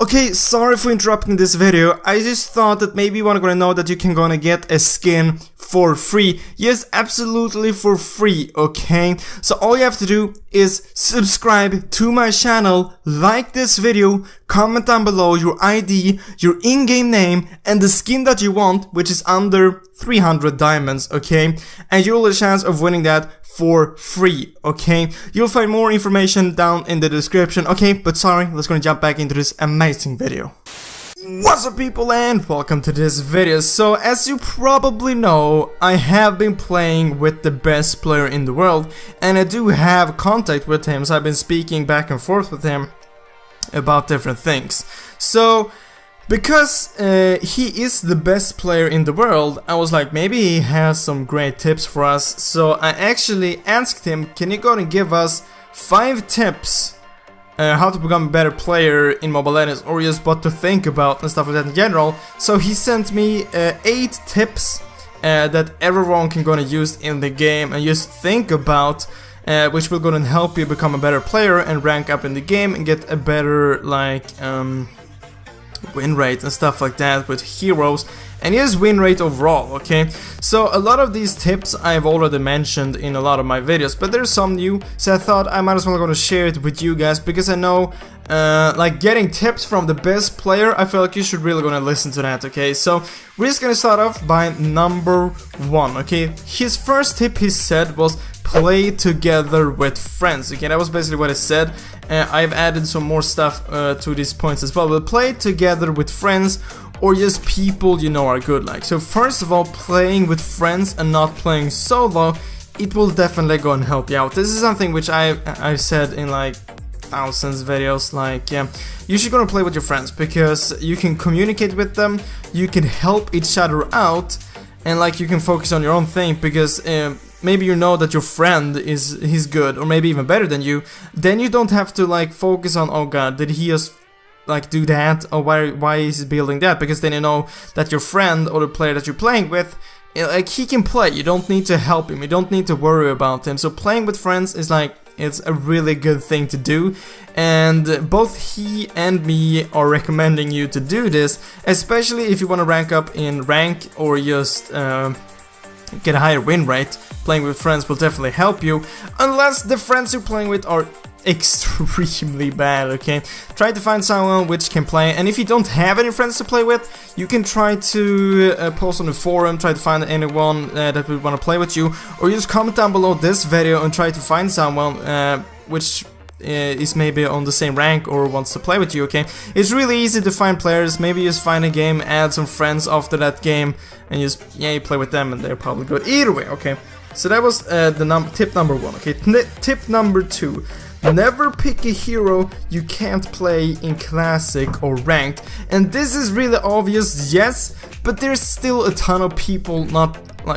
Okay, sorry for interrupting this video. I just thought that maybe you wanna know that you can gonna get a skin for free. Yes, absolutely for free, okay? So all you have to do is subscribe to my channel, like this video, comment down below your ID, your in-game name, and the skin that you want, which is under 300 diamonds, okay? And you'll have a chance of winning that for free, okay? You'll find more information down in the description, okay? But sorry, let's gonna jump back into this amazing video. What's up, people, and welcome to this video. So as you probably know, I have been playing with the best player in the world, and I do have contact with him, so I've been speaking back and forth with him about different things. So because he is the best player in the world, I was like, maybe he has some great tips for us. So I actually asked him, can you go and give us 5 tips how to become a better player in Mobile Legends, or just what to think about and stuff like that in general. So he sent me 8 tips that everyone can gonna use in the game and just think about, which will gonna help you become a better player and rank up in the game and get a better win rate and stuff like that with heroes, and his win rate overall, okay? So a lot of these tips I've already mentioned in a lot of my videos, but there's some new, so I thought I might as well gonna share it with you guys, because I know like getting tips from the best player, I feel like you should really gonna listen to that, okay? So we're just gonna start off by number 1, okay? His first tip, he said, was play together with friends, okay? That was basically what he said. I've added some more stuff to these points as well, but play together with friends or just people you know are good. Like, so first of all, playing with friends and not playing solo, it will definitely go and help you out. This is something which I've said in like thousands of videos, like, yeah, you should go and play with your friends, because you can communicate with them, you can help each other out, and like you can focus on your own thing, because maybe you know that your friend he's good, or maybe even better than you, then you don't have to like focus on, oh god, did he just like do that, or why is he building that, because then you know that your friend or the player that you're playing with, like, he can play, you don't need to help him, you don't need to worry about him. So playing with friends is like, it's a really good thing to do, and both he and me are recommending you to do this, especially if you want to rank up in rank or just get a higher win rate. Playing with friends will definitely help you, unless the friends you're playing with are extremely bad, okay? Try to find someone which can play, and if you don't have any friends to play with, you can try to post on the forum, try to find anyone that would want to play with you, or just comment down below this video and try to find someone which is maybe on the same rank or wants to play with you, okay? It's really easy to find players. Maybe just find a game, add some friends after that game, and just, yeah, you play with them and they're probably good either way, okay? So that was tip number 1, okay? Tip number 2, never pick a hero you can't play in classic or ranked. And this is really obvious, yes, but there's still a ton of people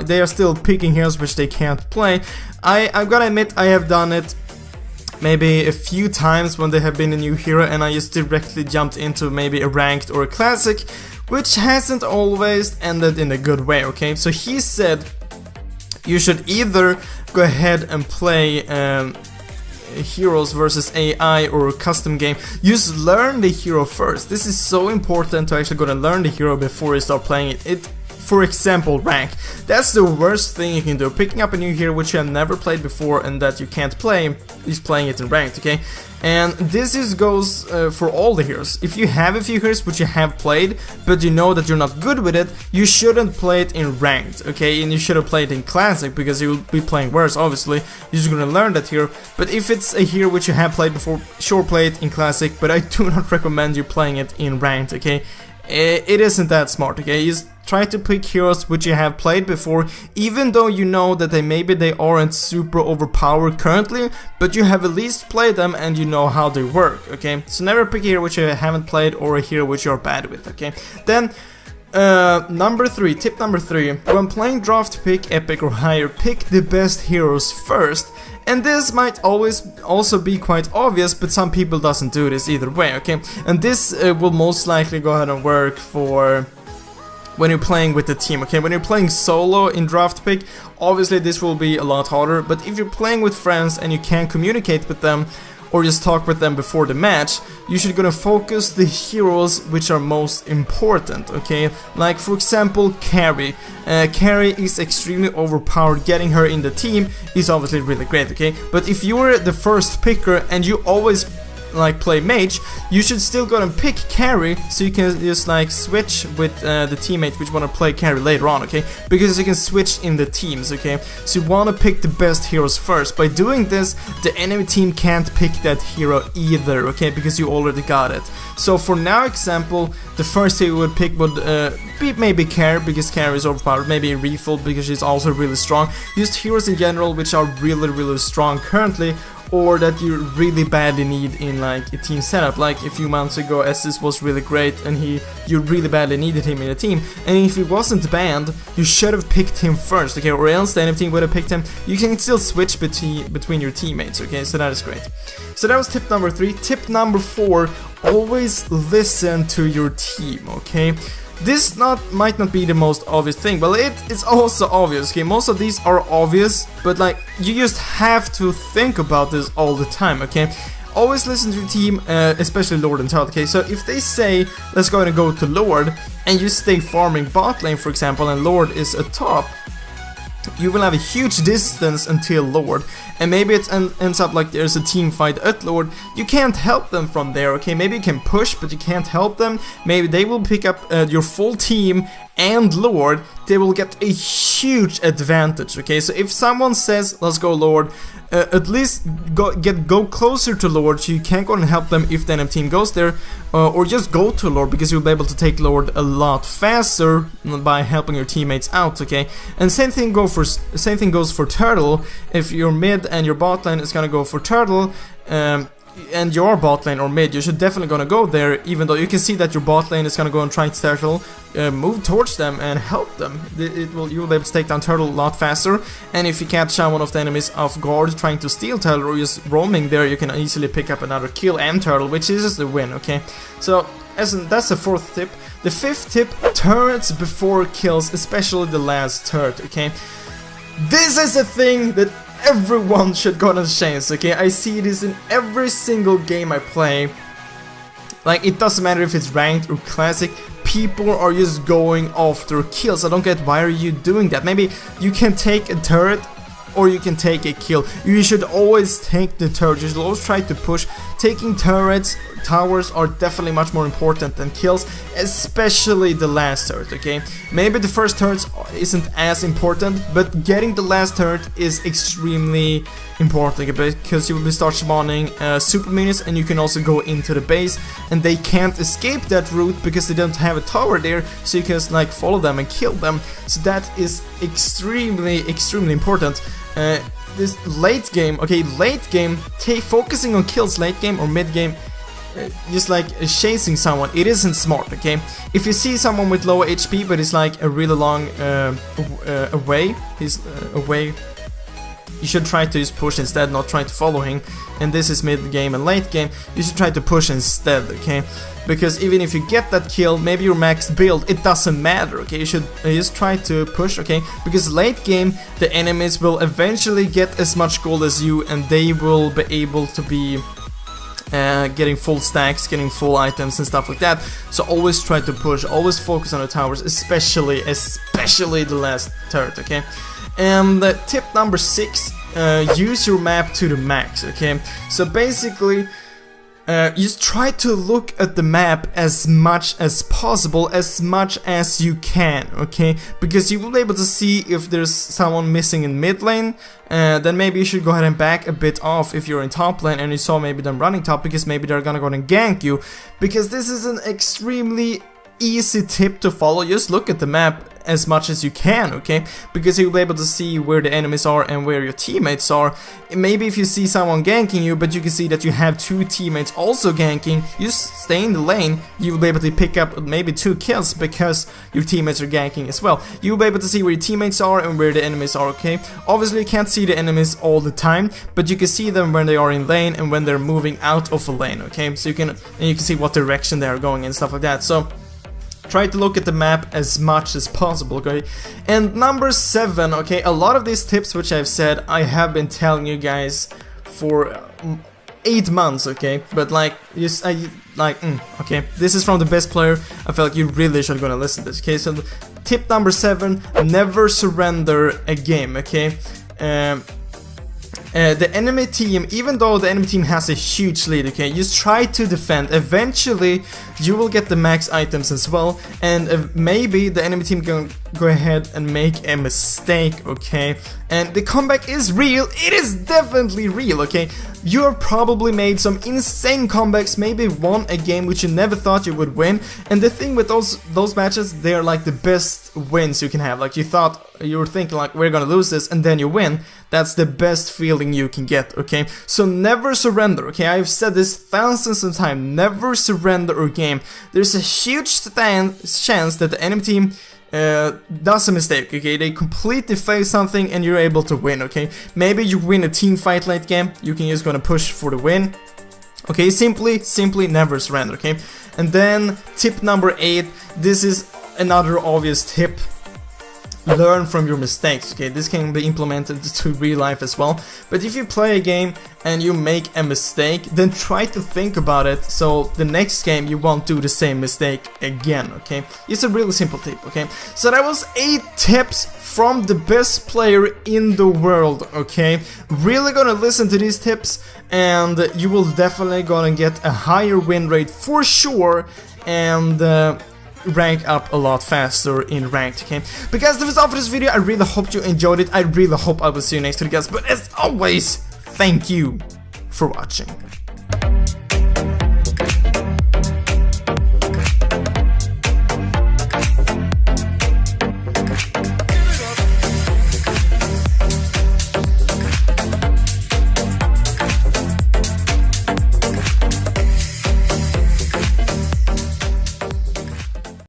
they are still picking heroes which they can't play. I'm gonna admit I have done it maybe a few times when there have been a new hero and I just directly jumped into maybe a ranked or a classic, which hasn't always ended in a good way, okay? So he said you should either go ahead and play heroes versus AI or a custom game. Just learn the hero first. This is so important to actually go and learn the hero before you start playing it. For example, rank. That's the worst thing you can do. Picking up a new hero which you have never played before and that you can't play, is playing it in ranked, okay? And this just goes for all the heroes. If you have a few heroes which you have played, but you know that you're not good with it, you shouldn't play it in ranked, okay? And you shouldn't play it in classic, because you'll be playing worse, obviously. You're just gonna learn that hero. But if it's a hero which you have played before, sure, play it in classic, but I do not recommend you playing it in ranked, okay? It isn't that smart, okay? Just try to pick heroes which you have played before, even though you know that maybe they aren't super overpowered currently, but you have at least played them and you know how they work, okay? So never pick a hero which you haven't played or a hero which you're bad with, okay? Then number 3, tip number 3, when playing draft pick, epic or higher, pick the best heroes first. And this might also be quite obvious, but some people doesn't do this either way, okay? And this will most likely go ahead and work for when you're playing with the team, okay? When you're playing solo in draft pick, obviously this will be a lot harder, but if you're playing with friends and you can communicate with them, or just talk with them before the match, you should gonna focus the heroes which are most important, okay? Like for example, Carrie. Carrie is extremely overpowered. Getting her in the team is obviously really great, okay? But if you're the first picker and you always like play mage, you should still go and pick carry, so you can just like switch with the teammate which want to play carry later on, okay? Because you can switch in the teams, okay? So you want to pick the best heroes first. By doing this, the enemy team can't pick that hero either, okay? Because you already got it. So for now example, the first hero you would pick would be maybe Carrie, because Carrie is overpowered, maybe Refill because she's also really strong. Just heroes in general which are really strong currently, or that you really badly need in like a team setup. Like a few months ago, Estus was really great and you really badly needed him in a team, and if he wasn't banned, you should have picked him first, okay? Or else the enemy team would have picked him. You can still switch between your teammates, okay? So that is great. So that was tip number 3. Tip number 4, always listen to your team, okay? This might not be the most obvious thing, but it's also obvious, okay? Most of these are obvious, but like, you just have to think about this all the time, okay? Always listen to your team, especially Lord and Turtle, okay? So if they say, let's go and go to Lord, and you stay farming bot lane, for example, and Lord is a top, you will have a huge distance until Lord, and maybe it ends up like there's a team fight at Lord. You can't help them from there, okay? Maybe you can push, but you can't help them. Maybe they will pick up your full team and Lord. They will get a huge advantage, okay? So if someone says, let's go Lord, at least go closer to Lord, so you can't go and help them if the enemy team goes there, or just go to Lord, because you'll be able to take Lord a lot faster by helping your teammates out, okay? And same thing goes for Turtle. If you're mid and your bot lane is gonna go for Turtle, and your bot lane or mid, you should definitely gonna go there, even though you can see that your bot lane is gonna go and try to Turtle, move towards them and help them. You will be able to take down Turtle a lot faster, and if you catch one of the enemies off guard trying to steal Turtle or just roaming there, you can easily pick up another kill and Turtle, which is the win, okay? So that's the 4th tip. The 5th tip, turrets before kills, especially the last turret, okay? This is a thing that everyone should go on a chance, okay? I see this in every single game I play. Like, it doesn't matter if it's ranked or classic, people are just going after kills. I don't get, why are you doing that? Maybe you can take a turret or you can take a kill. You should always take the turret. You should always try to push. Taking turrets, towers are definitely much more important than kills, especially the last turret, okay? Maybe the first turret isn't as important, but getting the last turret is extremely important, okay? Because you will be start spawning super minions, and you can also go into the base, and they can't escape that route because they don't have a tower there, so you can just like follow them and kill them. So that is extremely important. This late game, okay, late game, focusing on kills late game or mid game, just like chasing someone, it isn't smart, okay? If you see someone with low HP but it's like a really long away, you should try to just push instead, not try to follow him. And this is mid game and late game, you should try to push instead, okay? Because even if you get that kill, maybe your max build, it doesn't matter, okay? You should just try to push, okay? Because late game, the enemies will eventually get as much gold as you, and they will be able to be getting full stacks, getting full items and stuff like that. So always try to push, always focus on the towers, especially the last turret, okay? And tip number 6, use your map to the max, okay? So basically, just try to look at the map as much as possible, as much as you can, okay? Because you will be able to see if there's someone missing in mid lane, then maybe you should go ahead and back a bit off if you're in top lane and you saw maybe them running top, because maybe they're gonna go and gank you. Because this is an extremely easy tip to follow. Just look at the map as much as you can, okay? Because you'll be able to see where the enemies are and where your teammates are. Maybe if you see someone ganking you, but you can see that you have 2 teammates also ganking, you just stay in the lane, you'll be able to pick up maybe 2 kills because your teammates are ganking as well. You'll be able to see where your teammates are and where the enemies are, okay? Obviously you can't see the enemies all the time, but you can see them when they are in lane and when they're moving out of a lane, okay? So you can see what direction they are going and stuff like that. So try to look at the map as much as possible, okay? And number 7, okay, a lot of these tips which I've said, I have been telling you guys for 8 months, okay? But like, okay, this is from the best player. I feel like you really should gonna listen to this, okay? So tip number 7, never surrender a game, okay? The enemy team, even though the enemy team has a huge lead, okay, just try to defend. Eventually, you will get the max items as well, and maybe the enemy team can go ahead and make a mistake, okay? And the comeback is real. It is definitely real, okay? You have probably made some insane comebacks, maybe won a game which you never thought you would win. And the thing with those matches, they're like the best wins you can have. Like you were thinking like, we're gonna lose this, and then you win. That's the best feeling you can get, okay? So never surrender, okay? I've said this thousands of times. Never surrender a game. There's a huge chance that the enemy team does a mistake, okay? They completely fail something and you're able to win, okay? Maybe you win a team fight late game, you can just gonna push for the win. Okay, simply never surrender, okay? And then tip number 8, this is another obvious tip. Learn from your mistakes, okay? This can be implemented to real life as well. But if you play a game and you make a mistake, then try to think about it so the next game you won't do the same mistake again, okay? It's a really simple tip, okay? So that was 8 tips from the best player in the world, okay? Really gonna listen to these tips and you will definitely gonna get a higher win rate for sure, and rank up a lot faster in ranked, okay? But guys, that was all for this video. I really hope you enjoyed it. I really hope I will see you next video, guys. But as always, thank you for watching.